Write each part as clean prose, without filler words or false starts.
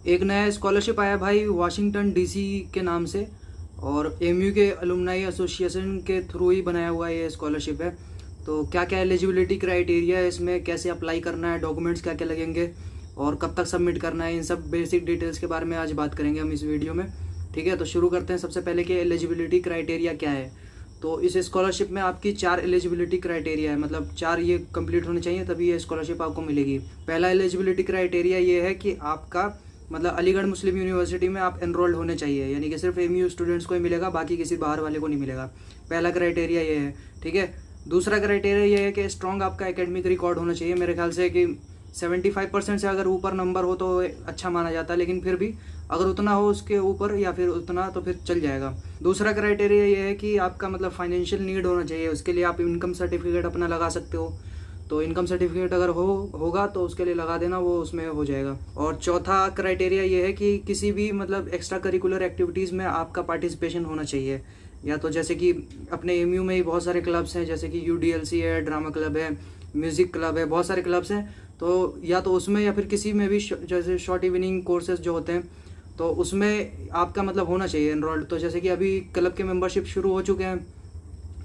एक नया स्कॉलरशिप आया भाई वाशिंगटन डीसी के नाम से, और एमयू के अलुमनाई एसोसिएशन के थ्रू ही बनाया हुआ ये स्कॉलरशिप है। तो क्या क्या एलिजिबिलिटी क्राइटेरिया है इसमें, कैसे अप्लाई करना है, डॉक्यूमेंट्स क्या क्या लगेंगे और कब तक सबमिट करना है, इन सब बेसिक डिटेल्स के बारे में आज बात करेंगे हम इस वीडियो में। ठीक है, तो शुरू करते हैं। सबसे पहले कि एलिजिबिलिटी क्राइटेरिया क्या है। तो इस स्कॉलरशिप में आपकी 4 एलिजिबिलिटी क्राइटेरिया है, मतलब 4 ये कंप्लीट होने चाहिए तभी ये स्कॉलरशिप आपको मिलेगी। पहला एलिजिबिलिटी क्राइटेरिया ये है कि आपका मतलब अलीगढ़ मुस्लिम यूनिवर्सिटी में आप एनरोल्ड होने चाहिए, यानी कि सिर्फ एमयू स्टूडेंट्स को ही मिलेगा, बाकी किसी बाहर वाले को नहीं मिलेगा। पहला क्राइटेरिया ये है। ठीक है, दूसरा क्राइटेरिया ये है कि स्ट्रॉन्ग आपका एकेडमिक रिकॉर्ड होना चाहिए। मेरे ख्याल से कि 75% से अगर ऊपर नंबर हो तो अच्छा माना जाता है, लेकिन फिर भी अगर उतना हो उसके ऊपर या फिर उतना तो फिर चल जाएगा। दूसरा क्राइटेरिया ये है कि आपका मतलब फाइनेंशियल नीड होना चाहिए, उसके लिए आप इनकम सर्टिफिकेट अपना लगा सकते हो। तो इनकम सर्टिफिकेट अगर होगा तो उसके लिए लगा देना, वो उसमें हो जाएगा। और चौथा क्राइटेरिया ये है कि किसी भी मतलब एक्स्ट्रा करिकुलर एक्टिविटीज़ में आपका पार्टिसिपेशन होना चाहिए। या तो जैसे कि अपने एमयू में ही बहुत सारे क्लब्स हैं, जैसे कि यूडीएलसी है, ड्रामा क्लब है, म्यूज़िक क्लब है, बहुत सारे क्लब्स हैं। तो या तो उसमें या फिर किसी में भी जैसे शॉर्ट इवनिंग कोर्सेज जो होते हैं तो उसमें आपका मतलब होना चाहिए एनरोल्ड। तो जैसे कि अभी क्लब के मेंबरशिप शुरू हो चुके हैं,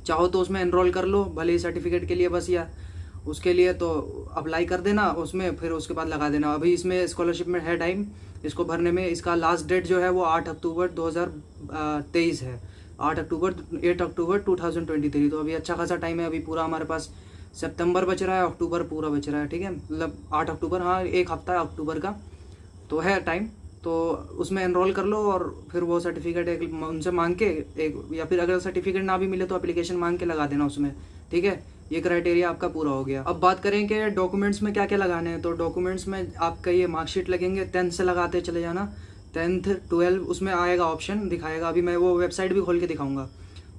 चाहो तो उसमें एनरोल कर लो, भले ही सर्टिफिकेट के लिए बस, या उसके लिए तो अप्लाई कर देना उसमें, फिर उसके बाद लगा देना। अभी इसमें स्कॉलरशिप में है टाइम इसको भरने में। इसका लास्ट डेट जो है वो 8 अक्टूबर 2023 है। 8 अक्टूबर 2023। तो अभी अच्छा खासा टाइम है, अभी पूरा हमारे पास सितंबर बच रहा है, अक्टूबर पूरा बच रहा है। ठीक है, मतलब 8 अक्टूबर, हाँ एक हफ्ता है अक्टूबर का तो है टाइम। तो उसमें एनरोल कर लो और फिर वो सर्टिफिकेट एक उनसे मांग के एक, या फिर अगर सर्टिफिकेट ना भी मिले तो एप्लीकेशन मांग के लगा देना उसमें। ठीक है, ये क्राइटेरिया आपका पूरा हो गया। अब बात करें कि डॉक्यूमेंट्स में क्या क्या लगाने हैं। तो डॉक्यूमेंट्स में आपका ये मार्कशीट लगेंगे, 10th से लगाते चले जाना, 10th 12 उसमें आएगा ऑप्शन दिखाएगा। अभी मैं वो वेबसाइट भी खोल के दिखाऊंगा,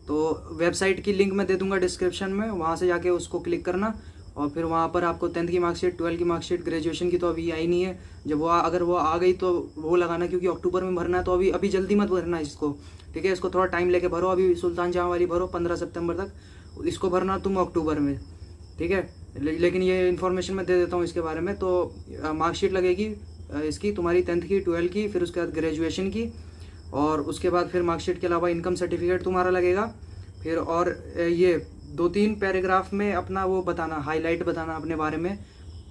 तो वेबसाइट की लिंक मैं दे दूंगा डिस्क्रिप्शन में, वहाँ से जाके उसको क्लिक करना और फिर वहाँ पर आपको 10th की मार्कशीट, 12 की मार्कशीट, ग्रेजुएशन की तो अभी आई नहीं है, जब वो अगर वो आ गई तो वो लगाना, क्योंकि अक्टूबर में भरना है। तो अभी जल्दी मत भरना इसको, ठीक है, इसको थोड़ा टाइम लेके भरो। अभी सुल्तान जहाँ वाली भरो 15 सितंबर तक, इसको भरना तुम अक्टूबर में। ठीक है, लेकिन ये इन्फॉर्मेशन मैं दे देता हूँ इसके बारे में। तो मार्कशीट लगेगी इसकी तुम्हारी 10th की, 12 की, फिर उसके बाद ग्रेजुएशन की, और उसके बाद फिर मार्कशीट के अलावा इनकम सर्टिफिकेट तुम्हारा लगेगा। फिर और ये 2-3 पैराग्राफ में अपना वो बताना, हाईलाइट बताना अपने बारे में,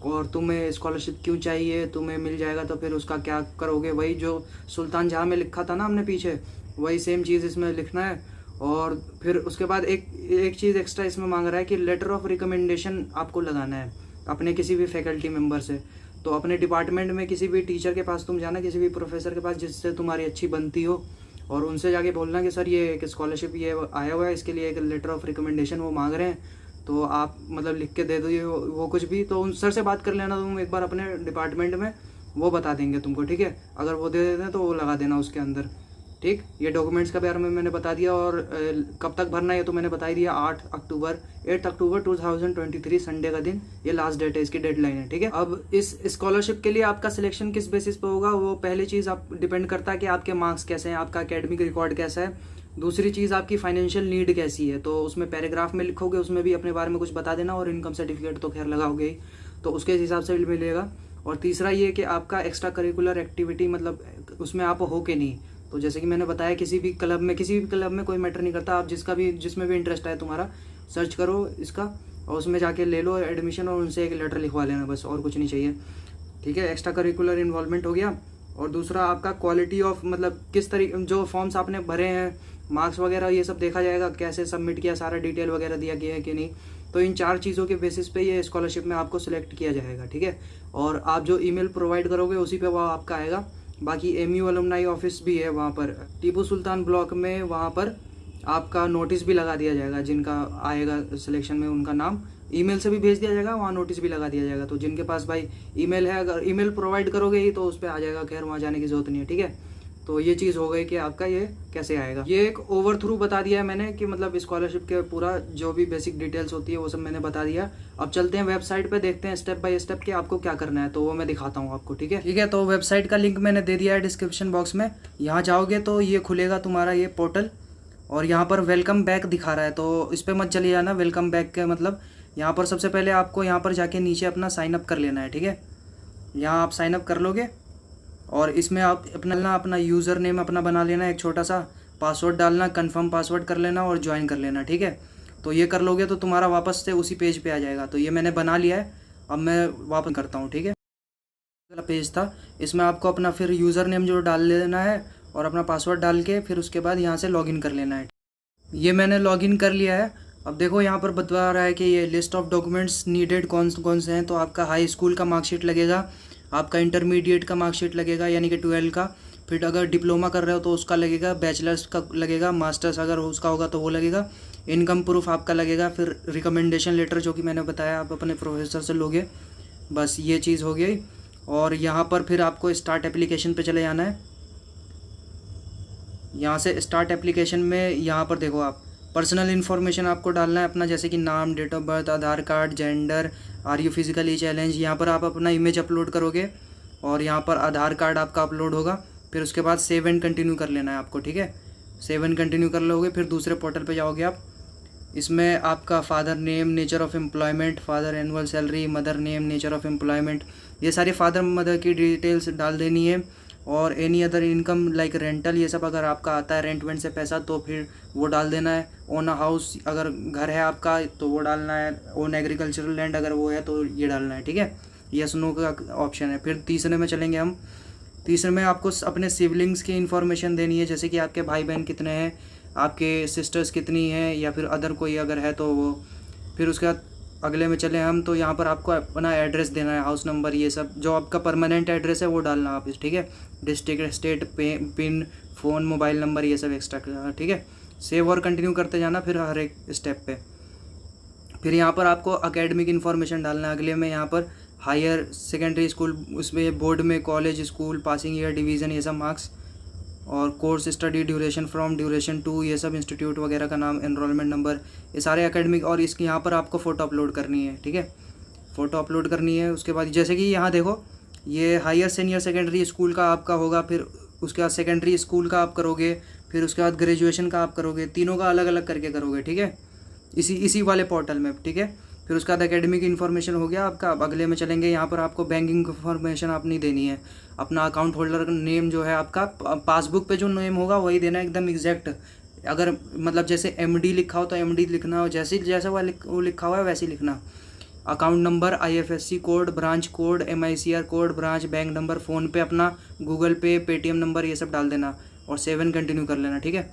और तुम्हें स्कॉलरशिप क्यों चाहिए, तुम्हें मिल जाएगा तो फिर उसका क्या करोगे, वही जो सुल्तान जहाँ में लिखा था ना हमने पीछे, वही सेम चीज़ इसमें लिखना है। और फिर उसके बाद एक चीज़ एक्स्ट्रा इसमें मांग रहा है कि लेटर ऑफ रिकमेंडेशन आपको लगाना है अपने किसी भी फैकल्टी मेम्बर से। तो अपने डिपार्टमेंट में किसी भी टीचर के पास तुम जाना, किसी भी प्रोफेसर के पास जिससे तुम्हारी अच्छी बनती हो, और उनसे जाके बोलना कि सर ये एक स्कॉलरशिप ये आया हुआ है, इसके लिए एक लेटर ऑफ रिकमेंडेशन वो मांग रहे हैं, तो आप मतलब लिख के दे दो ये वो कुछ भी। तो उन सर से बात कर लेना तुम एक बार अपने डिपार्टमेंट में, वो बता देंगे तुमको। ठीक है, अगर वो दे देते हैं तो वो लगा देना उसके अंदर। ठीक, ये डॉक्यूमेंट्स के बारे में मैंने बता दिया, और कब तक भरना है ये तो मैंने बता ही दिया। 8 अक्टूबर 2023 संडे का दिन ये लास्ट डेट है, इसकी डेडलाइन है। ठीक है, अब इस स्कॉलरशिप के लिए आपका सिलेक्शन किस बेसिस पे होगा, वो पहली चीज़ आप डिपेंड करता है कि आपके मार्क्स कैसे हैं, आपका एकेडमिक रिकॉर्ड कैसा है। दूसरी चीज़ आपकी फाइनेंशियल नीड कैसी है, तो उसमें पैराग्राफ में लिखोगे, उसमें भी अपने बारे में कुछ बता देना, और इनकम सर्टिफिकेट तो खैर लगाओगे ही, तो उसके हिसाब से मिलेगा। और तीसरा ये कि आपका एक्स्ट्रा करिकुलर एक्टिविटी मतलब उसमें आप हो के नहीं। तो जैसे कि मैंने बताया किसी भी क्लब में कोई मैटर नहीं करता, आप जिसमें भी इंटरेस्ट है तुम्हारा, सर्च करो इसका और उसमें जाके ले लो एडमिशन, और उनसे एक लेटर लिखवा लेना बस, और कुछ नहीं चाहिए। ठीक है, एक्स्ट्रा करिकुलर इन्वॉल्वमेंट हो गया। और दूसरा आपका क्वालिटी ऑफ मतलब किस तरीके जो फॉर्म्स आपने भरे हैं, मार्क्स वगैरह ये सब देखा जाएगा, कैसे सबमिट किया, सारा डिटेल वगैरह दिया गया है कि नहीं। तो इन 4 चीज़ों के बेसिस पे ये स्कॉलरशिप में आपको सिलेक्ट किया जाएगा। ठीक है, और आप जो ईमेल प्रोवाइड करोगे उसी पे वो आपका आएगा। बाकी एमयू अलुमनाई ऑफिस भी है वहाँ पर टीपू सुल्तान ब्लॉक में, वहाँ पर आपका नोटिस भी लगा दिया जाएगा, जिनका आएगा सिलेक्शन में उनका नाम ईमेल से भी भेज दिया जाएगा, वहाँ नोटिस भी लगा दिया जाएगा। तो जिनके पास भाई ईमेल है, अगर ईमेल प्रोवाइड करोगे ही तो उस पर आ जाएगा, खैर वहाँ जाने की जरूरत नहीं है। ठीक है, तो ये चीज़ हो गई कि आपका ये कैसे आएगा। ये एक ओवर थ्रू बता दिया है मैंने कि मतलब स्कॉलरशिप के पूरा जो भी बेसिक डिटेल्स होती है वो सब मैंने बता दिया। अब चलते हैं वेबसाइट पे, देखते हैं स्टेप बाय स्टेप कि आपको क्या करना है, तो वो मैं दिखाता हूँ आपको। ठीक है, तो वेबसाइट का लिंक मैंने दे दिया है डिस्क्रिप्शन बॉक्स में। यहाँ जाओगे तो ये खुलेगा तुम्हारा ये पोर्टल, और यहाँ पर वेलकम बैक दिखा रहा है, तो इस पर मत चले जाना। वेलकम बैक का मतलब यहाँ पर सबसे पहले आपको यहाँ पर जाके नीचे अपना साइनअप कर लेना है। ठीक है, यहाँ आप साइनअप कर लोगे और इसमें आप अपना यूज़र नेम अपना बना लेना, एक छोटा सा पासवर्ड डालना, कंफर्म पासवर्ड कर लेना और ज्वाइन कर लेना, ठीक है। तो ये कर लोगे तो तुम्हारा वापस से उसी पेज पे आ जाएगा। तो ये मैंने बना लिया है, अब मैं वापस करता हूँ, ठीक है। वाला पेज था, इसमें आपको अपना फिर यूज़र नेम जो डाल लेना है और अपना पासवर्ड डाल के फिर उसके बाद यहाँ से लॉगिन कर लेना है। ये मैंने लॉगिन कर लिया है। अब देखो यहाँ पर बता रहा है कि ये लिस्ट ऑफ डॉक्यूमेंट्स नीडेड कौन कौन से हैं। तो आपका हाई स्कूल का मार्कशीट लगेगा, आपका इंटरमीडिएट का मार्कशीट लगेगा यानी कि 12 का, फिर अगर डिप्लोमा कर रहे हो तो उसका लगेगा, बैचलर्स का लगेगा, मास्टर्स अगर उसका होगा तो वो लगेगा, इनकम प्रूफ आपका लगेगा, फिर रिकमेंडेशन लेटर जो कि मैंने बताया आप अपने प्रोफेसर से लोगे। बस ये चीज़ हो गई। और यहाँ पर फिर आपको स्टार्ट एप्लीकेशन पे चले जाना है। यहाँ से स्टार्ट एप्लीकेशन में यहाँ पर देखो आप पर्सनल इन्फॉर्मेशन आपको डालना है अपना, जैसे कि नाम, date of birth, Aadhaar card, gender, are you physically challenge. यहाँ पर आप अपना इमेज अपलोड करोगे और यहाँ पर आधार कार्ड आपका अपलोड होगा। फिर उसके बाद सेव एंड कंटिन्यू कर लेना है आपको, ठीक है। सेव एंड कंटिन्यू कर लोगे, फिर दूसरे पोर्टल पे जाओगे आप। इसमें आपका father name, nature of employment, father annual salary, mother name, nature of employment, ये सारी फादर मदर की डिटेल्स डाल देनी है। और any other income like rental, ये सब अगर आपका आता है रेंट वेंट से पैसा तो फिर वो डाल देना है। ओन हाउस अगर घर है आपका तो वो डालना है। ओन एग्रीकल्चरल लैंड अगर वो है तो ये डालना है, ठीक है। यस नो का ऑप्शन है। फिर तीसरे में चलेंगे हम। तीसरे में आपको अपने सिबलिंग्स की इन्फॉर्मेशन देनी है, जैसे कि आपके भाई बहन कितने हैं, आपके सिस्टर्स कितनी हैं, या फिर अदर कोई अगर है तो वो। फिर उसके बाद अगले में चले हम, तो यहाँ पर आपको अपना एड्रेस देना है, हाउस नंबर, ये सब जो आपका परमानेंट एड्रेस है वो डालना आप, ठीक है। District, state, pin, phone, mobile number, ये सब एक्स्ट्रा, ठीक है। सेव और कंटिन्यू करते जाना फिर हर एक स्टेप पे। फिर यहाँ पर आपको एकेडमिक इन्फॉर्मेशन डालना है। अगले में यहाँ पर हायर सेकेंडरी स्कूल, उसमें बोर्ड में college, school, passing year, division, ये सब मार्क्स, और course study duration from duration to, ये सब इंस्टीट्यूट वगैरह का नाम, एनरोलमेंट नंबर, ये सारे एकेडमिक। और इसकी यहाँ पर आपको फ़ोटो अपलोड करनी है, ठीक है। फ़ोटो अपलोड करनी है। उसके बाद जैसे कि यहाँ देखो ये हायर सीनियर सेकेंडरी स्कूल का आपका होगा, फिर उसके बाद सेकेंडरी स्कूल का आप करोगे, फिर उसके बाद ग्रेजुएशन का आप करोगे, तीनों का अलग अलग करके करोगे, ठीक है, इसी वाले पोर्टल में, ठीक है। फिर उसके बाद एकेडमिक इन्फॉर्मेशन हो गया आपका। अब अगले में चलेंगे, यहाँ पर आपको बैंकिंग इन्फॉर्मेशन आपने देनी है। अपना अकाउंट होल्डर नेम जो है आपका, पासबुक पे जो नेम होगा वही देना है एकदम एग्जैक्ट। अगर मतलब जैसे एमडी लिखा हो तो एमडी लिखना हो, जैसा वो लिखा हुआ है वैसे ही लिखना। Account number, IFSC code, branch code, MICR code, branch, bank number, phone पे अपना, गूगल पे, पेटीएम नंबर, ये सब डाल देना और सेव एंड कंटिन्यू कर लेना, ठीक है।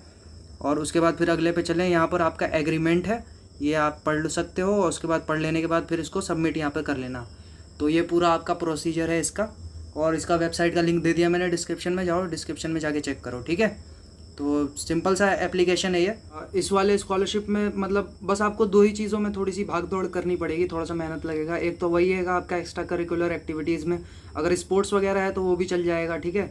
और उसके बाद फिर अगले पे चलें। यहाँ पर आपका एग्रीमेंट है, ये आप पढ़ सकते हो, और उसके बाद पढ़ लेने के बाद फिर इसको सबमिट यहाँ पर कर लेना। तो ये पूरा आपका प्रोसीजर है इसका, और इसका वेबसाइट का लिंक दे दिया मैंने डिस्क्रिप्शन में, जाओ डिस्क्रिप्शन में जाके चेक करो, ठीक है। तो सिंपल सा एप्लीकेशन है ये। इस वाले स्कॉलरशिप में मतलब बस आपको दो ही चीज़ों में थोड़ी सी भाग दौड़ करनी पड़ेगी, थोड़ा सा मेहनत लगेगा। एक तो वही है आपका एक्स्ट्रा करिकुलर एक्टिविटीज़ में, अगर स्पोर्ट्स वगैरह है तो वो भी चल जाएगा, ठीक है।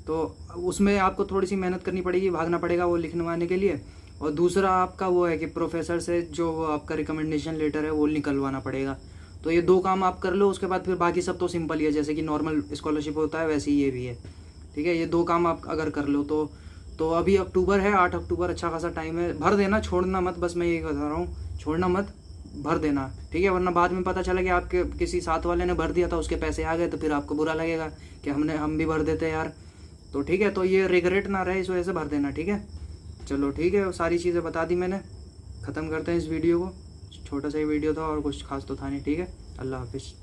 तो उसमें आपको थोड़ी सी मेहनत करनी पड़ेगी, भागना पड़ेगा वो लिखवाने के लिए। और दूसरा आपका वो है कि प्रोफेसर से जो आपका रिकमेंडेशन लेटर है वो निकलवाना पड़ेगा। तो ये दो काम आप कर लो, उसके बाद फिर बाकी सब तो सिंपल ही है, जैसे कि नॉर्मल स्कॉलरशिप होता है वैसे ही ये भी है, ठीक है। ये दो काम आप अगर कर लो तो अभी अक्टूबर है, 8 अक्टूबर, अच्छा खासा टाइम है। भर देना, छोड़ना मत, बस मैं ये बता रहा हूँ, छोड़ना मत, भर देना, ठीक है। वरना बाद में पता चला कि आपके किसी साथ वाले ने भर दिया था, उसके पैसे आ गए, तो फिर आपको बुरा लगेगा कि हम भी भर देते यार। तो ठीक है, तो ये रिग्रेट ना रहे, इस वजह से भर देना, ठीक है। चलो ठीक है, सारी चीज़ें बता दी मैंने, ख़त्म करते हैं इस वीडियो को। छोटा सा ही वीडियो था और कुछ खास तो था नहीं, ठीक है। अल्लाह हाफिज़।